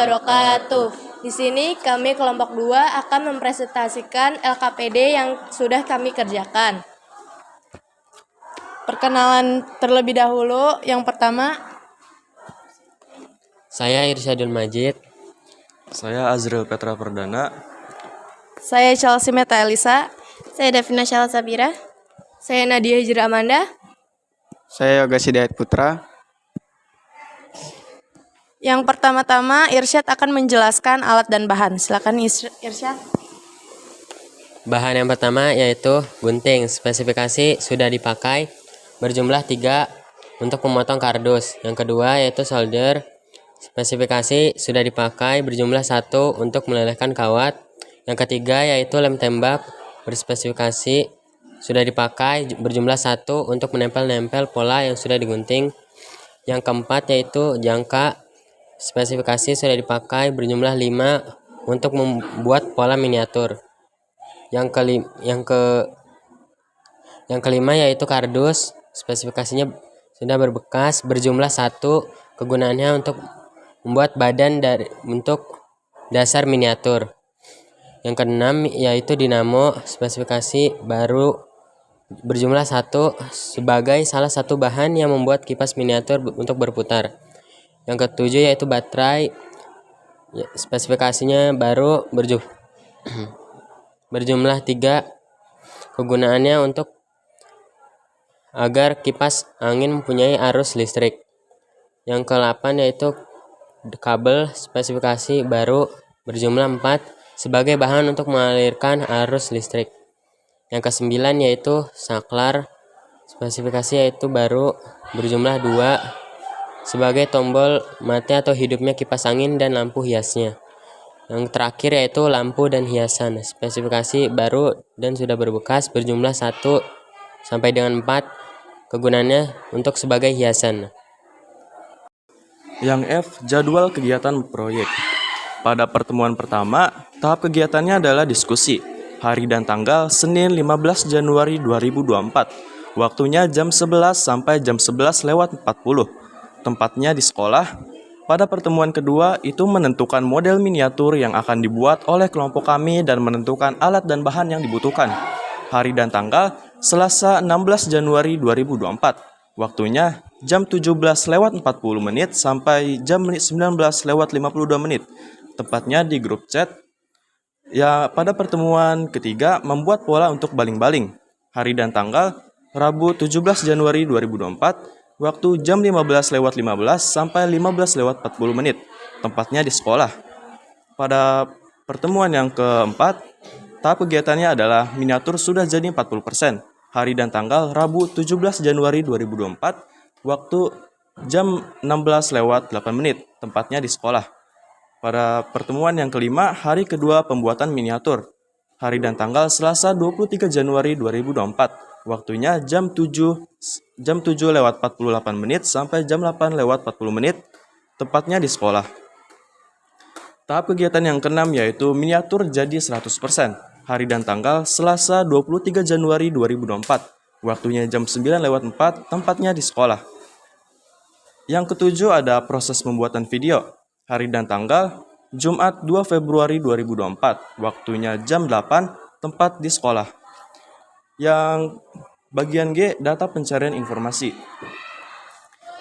wabarakatuh. Di sini kami kelompok 2 akan mempresentasikan LKPD yang sudah kami kerjakan. Perkenalan terlebih dahulu, yang pertama. Saya Irsyadul Majid. Saya Azril Petra Perdana. Saya Chelsea Meta Elisa. Saya Davina Syala Sabira. Saya Nadia Hijra Amanda. Saya Yoga Hidayat Putra. Yang pertama-tama, Irsyad akan menjelaskan alat dan bahan. Silakan Irsyad. Bahan yang pertama yaitu gunting. Spesifikasi sudah dipakai berjumlah 3 untuk memotong kardus. Yang kedua yaitu solder. Spesifikasi sudah dipakai berjumlah 1 untuk melelehkan kawat. Yang ketiga yaitu lem tembak. Berspesifikasi sudah dipakai berjumlah 1 untuk menempel-nempel pola yang sudah digunting. Yang keempat yaitu jangka. Spesifikasi sudah dipakai berjumlah 5 untuk membuat pola miniatur. Yang kelima yaitu kardus. Spesifikasinya sudah berbekas berjumlah 1. Kegunaannya untuk membuat badan untuk dasar miniatur. Yang keenam yaitu dinamo. Spesifikasi baru berjumlah 1 sebagai salah satu bahan yang membuat kipas miniatur untuk berputar. Yang ketujuh yaitu baterai. Spesifikasinya baru berjumlah 3. Kegunaannya untuk agar kipas angin mempunyai arus listrik. Yang ke-8 yaitu kabel. Spesifikasi baru berjumlah 4 sebagai bahan untuk mengalirkan arus listrik. Yang ke-9 yaitu saklar. Spesifikasi yaitu baru berjumlah 2 sebagai tombol mati atau hidupnya kipas angin dan lampu hiasnya. Yang terakhir yaitu lampu dan hiasan. Spesifikasi baru dan sudah berbekas berjumlah 1 sampai dengan 4. Kegunaannya untuk sebagai hiasan. Yang F, jadwal kegiatan proyek. Pada pertemuan pertama, tahap kegiatannya adalah diskusi. Hari dan tanggal Senin 15 Januari 2024. Waktunya jam 11 sampai jam 11:40. Tempatnya di sekolah. Pada pertemuan kedua itu menentukan model miniatur yang akan dibuat oleh kelompok kami dan menentukan alat dan bahan yang dibutuhkan. Hari dan tanggal Selasa 16 Januari 2024. Waktunya jam 17:40 sampai jam 19:52. Tempatnya di grup chat. Ya, pada pertemuan ketiga membuat pola untuk baling-baling. Hari dan tanggal Rabu 17 Januari 2024. Waktu jam 15:15 sampai 15:40. Tempatnya di sekolah. Pada pertemuan yang keempat, tahap kegiatannya adalah miniatur sudah jadi 40%. Hari dan tanggal Rabu 17 Januari 2024. Waktu jam 16:08. Tempatnya di sekolah. Pada pertemuan yang kelima, hari kedua pembuatan miniatur. Hari dan tanggal Selasa 23 Januari 2024. Waktunya jam 7:48 sampai jam 8:40. Tempatnya di sekolah. Tahap kegiatan yang keenam yaitu miniatur jadi 100%. Hari dan tanggal Selasa 23 Januari 2024. Waktunya jam 9:04. Tempatnya di sekolah. Yang ketujuh ada proses pembuatan video. Hari dan tanggal Jumat 2 Februari 2024. Waktunya jam 8. Tempat di sekolah. Yang bagian G, data pencarian informasi.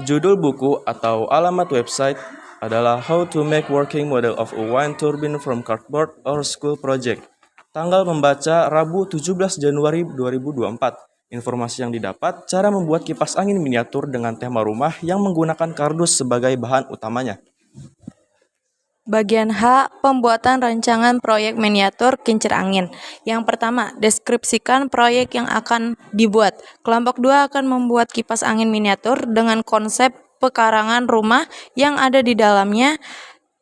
Judul buku atau alamat website adalah How to Make Working Model of a Wind Turbine from Cardboard or School Project. Tanggal membaca Rabu 17 Januari 2024. Informasi yang didapat, cara membuat kipas angin miniatur dengan tema rumah yang menggunakan kardus sebagai bahan utamanya. Bagian H, pembuatan rancangan proyek miniatur kincir angin. Yang pertama, deskripsikan proyek yang akan dibuat. Kelompok 2 akan membuat kipas angin miniatur dengan konsep pekarangan rumah yang ada di dalamnya.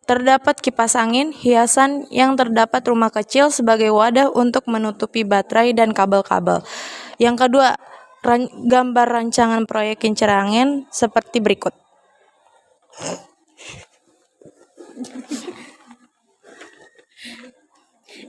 Terdapat kipas angin, hiasan yang terdapat rumah kecil sebagai wadah untuk menutupi baterai dan kabel-kabel. Yang kedua, gambar rancangan proyek kincir angin seperti berikut.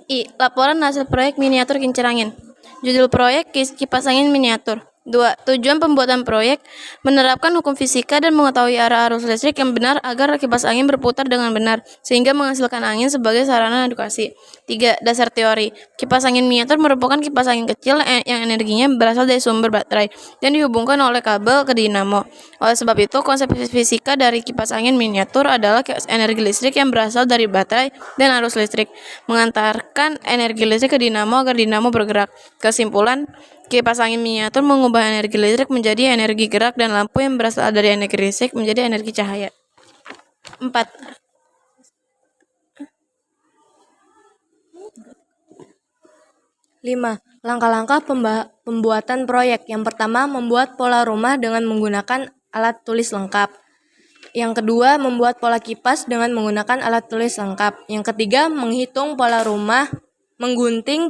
I. Laporan hasil proyek miniatur kincir angin. Judul proyek kipas angin miniatur. 2. Tujuan pembuatan proyek menerapkan hukum fisika dan mengetahui arah arus listrik yang benar agar kipas angin berputar dengan benar sehingga menghasilkan angin sebagai sarana edukasi. 3. Dasar teori. Kipas angin miniatur merupakan kipas angin kecil yang energinya berasal dari sumber baterai dan dihubungkan oleh kabel ke dinamo. Oleh sebab itu, konsep fisika dari kipas angin miniatur adalah energi listrik yang berasal dari baterai dan arus listrik mengantarkan energi listrik ke dinamo agar dinamo bergerak. Kesimpulan, kipas angin miniatur mengubah energi listrik menjadi energi gerak dan lampu yang berasal dari energi listrik menjadi energi cahaya. 4. 5. Langkah-langkah pembuatan proyek. Yang pertama, membuat pola rumah dengan menggunakan alat tulis lengkap. Yang kedua, membuat pola kipas dengan menggunakan alat tulis lengkap. Yang ketiga, menggunting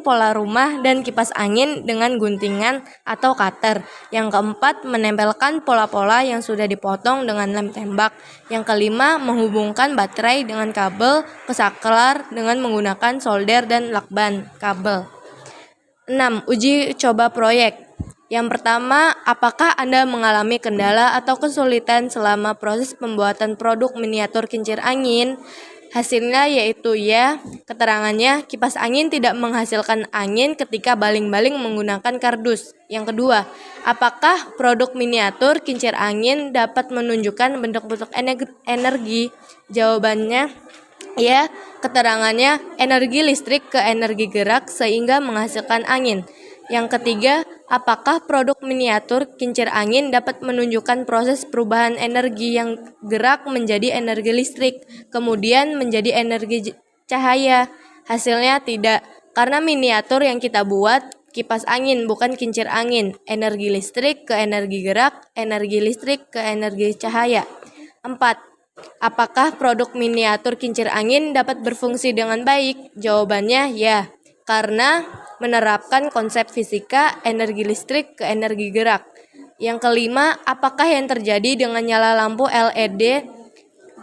pola rumah dan kipas angin dengan guntingan atau cutter. Yang keempat, menempelkan pola-pola yang sudah dipotong dengan lem tembak. Yang kelima, menghubungkan baterai dengan kabel ke saklar dengan menggunakan solder dan lakban kabel. 6. Uji coba proyek. Yang pertama, apakah Anda mengalami kendala atau kesulitan selama proses pembuatan produk miniatur kincir angin? Hasilnya yaitu ya. Keterangannya, kipas angin tidak menghasilkan angin ketika baling-baling menggunakan kardus. Yang kedua, apakah produk miniatur kincir angin dapat menunjukkan bentuk-bentuk energi? Jawabannya ya. Keterangannya, energi listrik ke energi gerak sehingga menghasilkan angin. Yang ketiga, apakah produk miniatur kincir angin dapat menunjukkan proses perubahan energi yang gerak menjadi energi listrik, kemudian menjadi energi cahaya? Hasilnya tidak, karena miniatur yang kita buat kipas angin bukan kincir angin. Energi listrik ke energi gerak, energi listrik ke energi cahaya. 4. Apakah produk miniatur kincir angin dapat berfungsi dengan baik? Jawabannya ya, karena menerapkan konsep fisika energi listrik ke energi gerak. Yang kelima, apakah yang terjadi dengan nyala lampu LED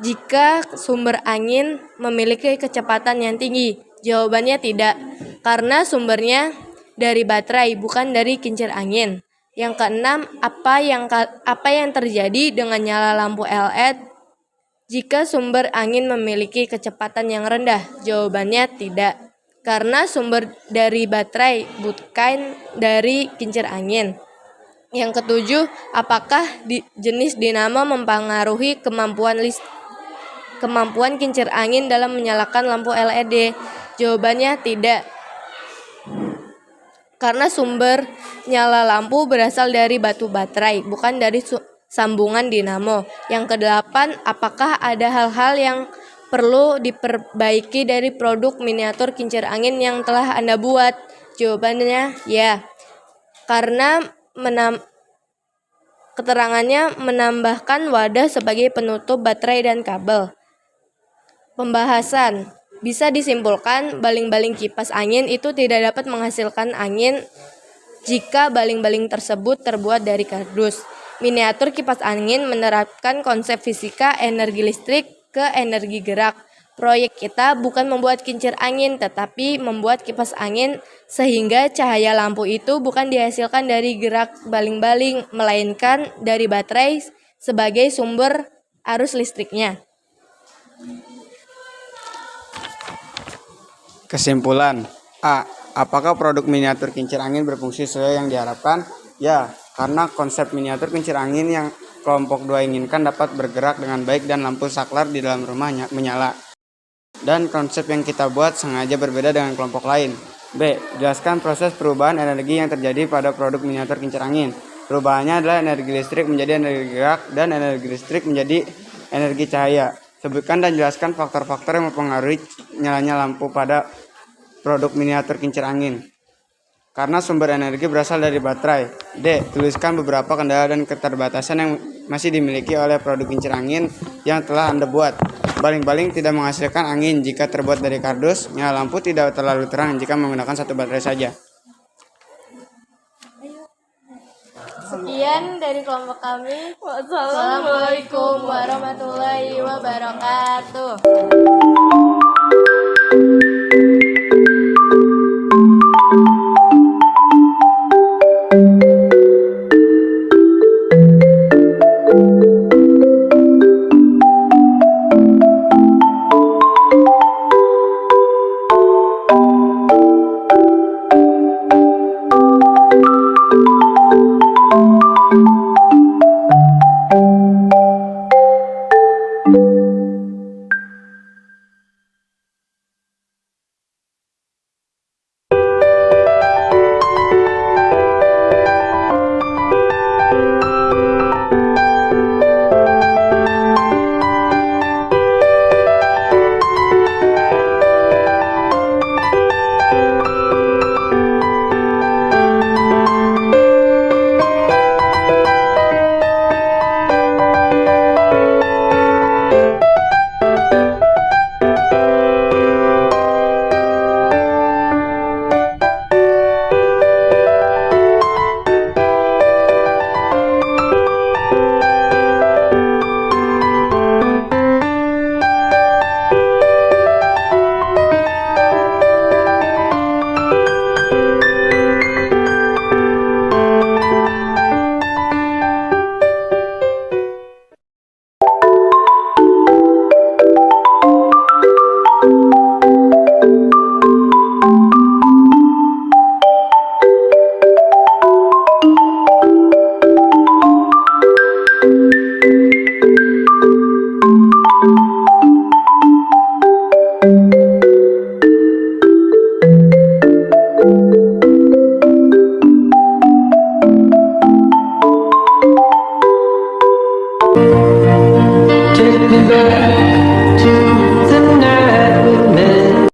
jika sumber angin memiliki kecepatan yang tinggi? Jawabannya tidak, karena sumbernya dari baterai bukan dari kincir angin. Yang keenam, apa yang terjadi dengan nyala lampu LED jika sumber angin memiliki kecepatan yang rendah? Jawabannya tidak, karena sumber dari baterai bukan dari kincir angin. Yang ketujuh, apakah jenis dinamo mempengaruhi kemampuan kincir angin dalam menyalakan lampu LED? Jawabannya tidak, karena sumber nyala lampu berasal dari batu baterai, bukan dari sambungan dinamo. Yang kedelapan, apakah ada hal-hal yang perlu diperbaiki dari produk miniatur kincir angin yang telah Anda buat? Jawabannya ya, karena keterangannya menambahkan wadah sebagai penutup baterai dan kabel. Pembahasan. Bisa disimpulkan, baling-baling kipas angin itu tidak dapat menghasilkan angin jika baling-baling tersebut terbuat dari kardus. Miniatur kipas angin menerapkan konsep fisika energi listrik ke energi gerak. Proyek kita bukan membuat kincir angin, tetapi membuat kipas angin sehingga cahaya lampu itu bukan dihasilkan dari gerak baling-baling, melainkan dari baterai sebagai sumber arus listriknya. Kesimpulan. A. Apakah produk miniatur kincir angin berfungsi sesuai yang diharapkan? Ya, karena konsep miniatur kincir angin yang kelompok 2 inginkan dapat bergerak dengan baik dan lampu saklar di dalam rumah menyala. Dan konsep yang kita buat sengaja berbeda dengan kelompok lain. B. Jelaskan proses perubahan energi yang terjadi pada produk miniatur kincir angin. Perubahannya adalah energi listrik menjadi energi gerak dan energi listrik menjadi energi cahaya. Sebutkan dan jelaskan faktor-faktor yang mempengaruhi nyalanya lampu pada produk miniatur kincir angin. Karena sumber energi berasal dari baterai. D. Tuliskan beberapa kendala dan keterbatasan yang masih dimiliki oleh produk kincir angin yang telah Anda buat. Baling-baling tidak menghasilkan angin jika terbuat dari kardus. Nyala lampu tidak terlalu terang jika menggunakan satu baterai saja. Sekian dari kelompok kami. Wassalamualaikum warahmatullahi wabarakatuh. Thank you.